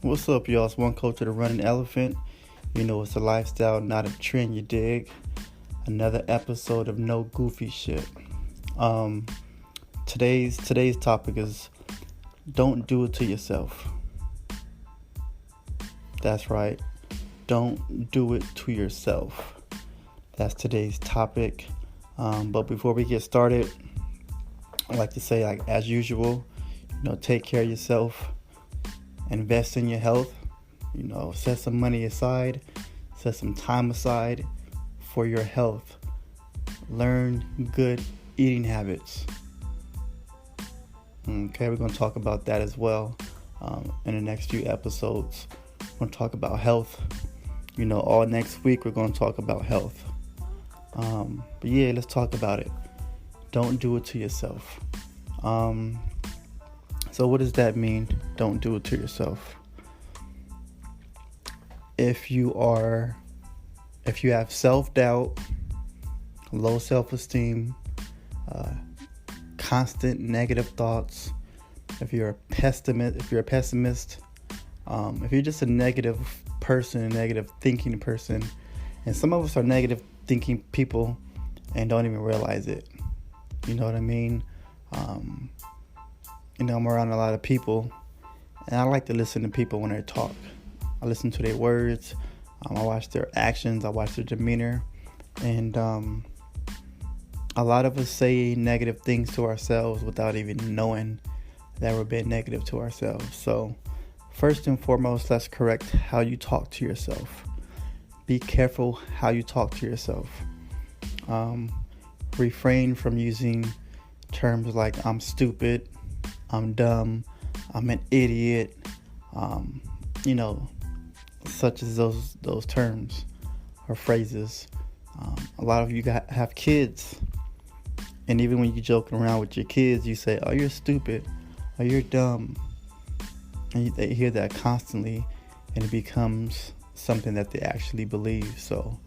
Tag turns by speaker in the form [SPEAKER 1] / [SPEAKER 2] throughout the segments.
[SPEAKER 1] What's up, y'all? It's one culture, the running elephant. You know, it's a lifestyle, not a trend, you dig? Another episode of No Goofy Shit. Today's topic is don't do it to yourself. That's right. Don't do it to yourself. That's today's topic. But before we get started, I'd like to say, like as usual, take care of yourself. Invest in your health. Set some money aside. Set some time aside for your health. Learn good eating habits. Okay, we're going to talk about that as well in the next few episodes. We're going to talk about health. All next week we're going to talk about health. But yeah, let's talk about it. Don't do it to yourself. So what does that mean? Don't do it to yourself. If you have self-doubt, low self-esteem, constant negative thoughts, if you're a pessimist, if you're just a negative person, a negative thinking person, and some of us are negative thinking people and don't even realize it. You know what I mean? I'm around a lot of people, and I like to listen to people when they talk. I listen to their words. I watch their actions. I watch their demeanor. And a lot of us say negative things to ourselves without even knowing that we're being negative to ourselves. So first and foremost, let's correct how you talk to yourself. Be careful how you talk to yourself. Refrain from using terms like I'm stupid, I'm dumb, I'm an idiot, such as those terms or phrases. A lot of you have kids, and even when you're joking around with your kids, you say, "Oh, you're stupid," "Oh, you're dumb," and they hear that constantly, and it becomes something that they actually believe. So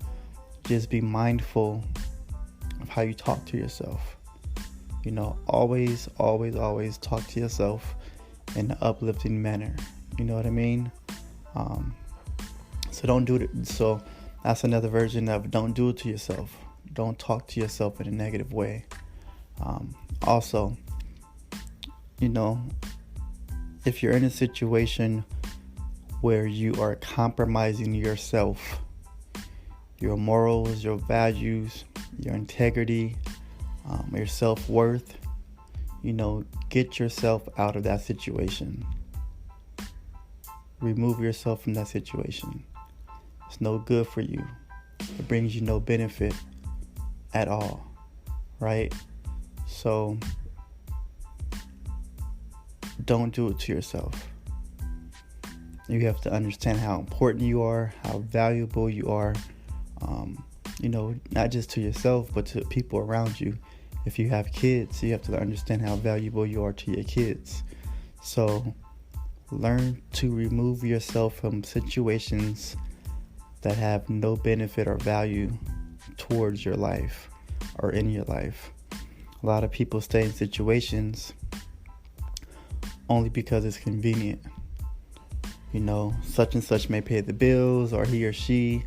[SPEAKER 1] just be mindful of how you talk to yourself. Always talk to yourself in an uplifting manner. You know what I mean? So don't do it. So that's another version of don't do it to yourself. Don't talk to yourself in a negative way. Also, if you're in a situation where you are compromising yourself, your morals, your values, your integrity, your self-worth, get yourself out of that situation. Remove yourself from that situation. It's no good for you. It brings you no benefit at all, right? So don't do it to yourself. You have to understand how important you are, how valuable you are, not just to yourself, but to people around you. If you have kids, you have to understand how valuable you are to your kids. So learn to remove yourself from situations that have no benefit or value towards your life or in your life. A lot of people stay in situations only because it's convenient. Such and such may pay the bills, or he or she,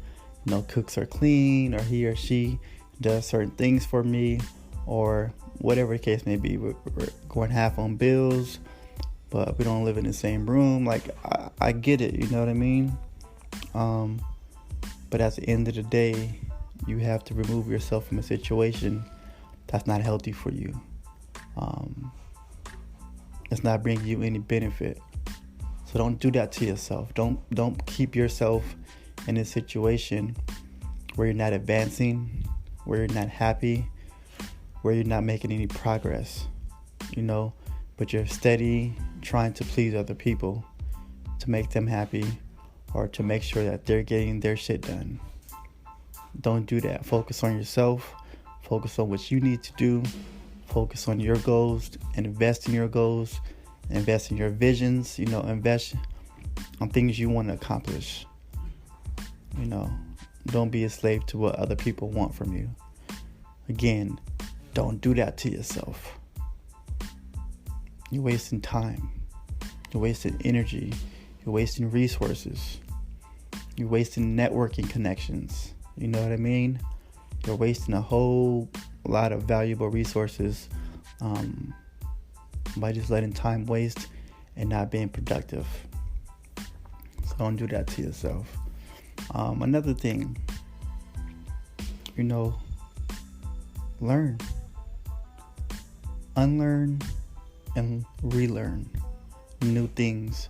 [SPEAKER 1] cooks or clean, or he or she does certain things for me, or whatever the case may be. We're going half on bills, but we don't live in the same room. Like, I get it, you know what I mean? But at the end of the day, you have to remove yourself from a situation that's not healthy for you. It's not bringing you any benefit. So don't do that to yourself. Don't keep yourself in a situation where you're not advancing, where you're not happy, where you're not making any progress, but you're steady trying to please other people, to make them happy, or to make sure that they're getting their shit done. Don't do that. Focus on yourself. Focus on what you need to do. Focus on your goals and invest in your goals. Invest in your visions. Invest on things you want to accomplish. Don't be a slave to what other people want from you. Again, don't do that to yourself. You're wasting time. You're wasting energy. You're wasting resources. You're wasting networking connections. You know what I mean? You're wasting a whole lot of valuable resources by just letting time waste and not being productive. So don't do that to yourself. Another thing, learn. Unlearn and relearn new things,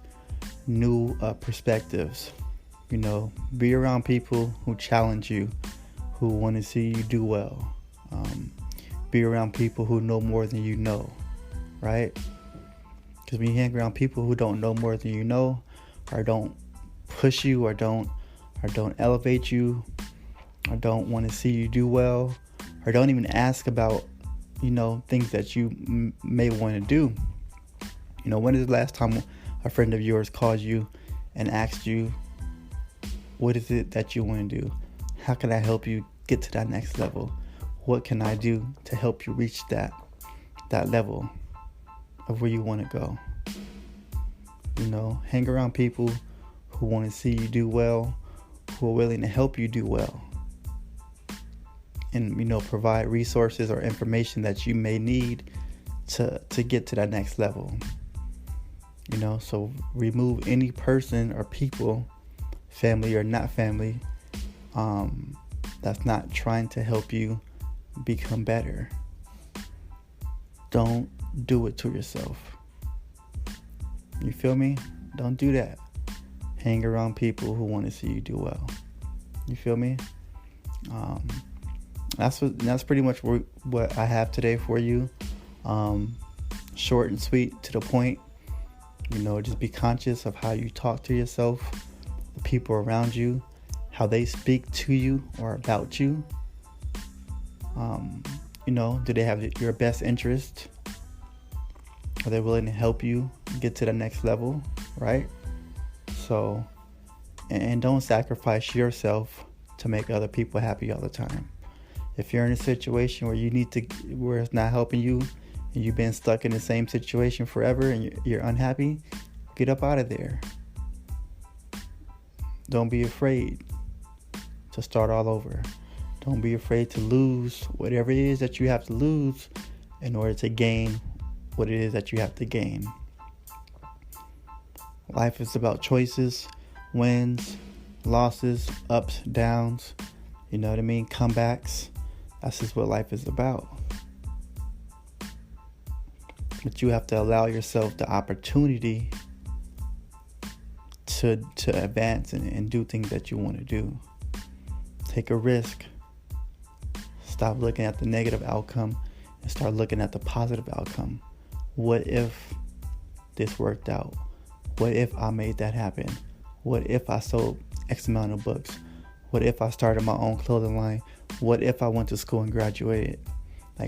[SPEAKER 1] new perspectives. Be around people who challenge you, who want to see you do well. Be around people who know more than you know, right? Because when you hang around people who don't know more than you know, or don't push you, or don't elevate you, or don't want to see you do well, or don't even ask about, things that you may want to do. When is the last time a friend of yours called you and asked you, what is it that you want to do? How can I help you get to that next level? What can I do to help you reach that level of where you want to go? Hang around people who want to see you do well, who are willing to help you do well, and provide resources or information that you may need to get to that next level. So remove any person or people, family or not family, that's not trying to help you become better. Don't do it to yourself. You feel me? Don't do that. Hang around people who want to see you do well. You feel me? That's pretty much what I have today for you. Short and sweet, to the point. Just be conscious of how you talk to yourself, the people around you, how they speak to you or about you. Do they have your best interest? Are they willing to help you get to the next level, right? So, and don't sacrifice yourself to make other people happy all the time. If you're in a situation where it's not helping you, and you've been stuck in the same situation forever and you're unhappy, get up out of there. Don't be afraid to start all over. Don't be afraid to lose whatever it is that you have to lose in order to gain what it is that you have to gain. Life is about choices, wins, losses, ups, downs, comebacks. That's just what life is about. But you have to allow yourself the opportunity to advance and do things that you want to do. Take a risk. Stop looking at the negative outcome and start looking at the positive outcome. What if this worked out? What if I made that happen? What if I sold X amount of books? What if I started my own clothing line? What if I went to school and graduated?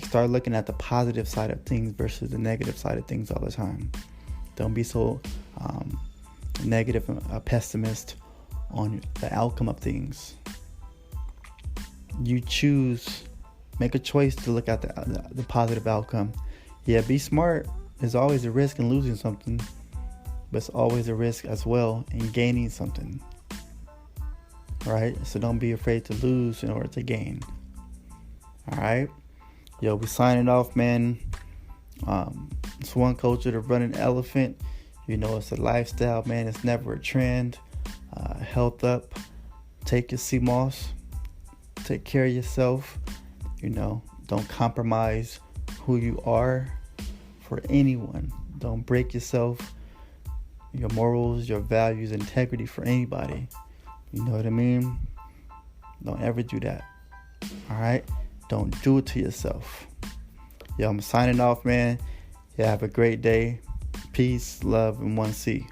[SPEAKER 1] Start looking at the positive side of things versus the negative side of things all the time. Don't be so negative and a pessimist on the outcome of things. You make a choice to look at the positive outcome. Yeah, be smart. There's always a risk in losing something, but it's always a risk as well in gaining something. Right? So don't be afraid to lose in order to gain. All right? Yo, we signing off, man. It's one culture to run an elephant. It's a lifestyle, man. It's never a trend. Health up. Take your CMOS. Take care of yourself. Don't compromise who you are for anyone. Don't break yourself, your morals, your values, integrity for anybody. You know what I mean? Don't ever do that. All right? Don't do it to yourself. Yo, I'm signing off, man. Yeah, have a great day. Peace, love, and 1C.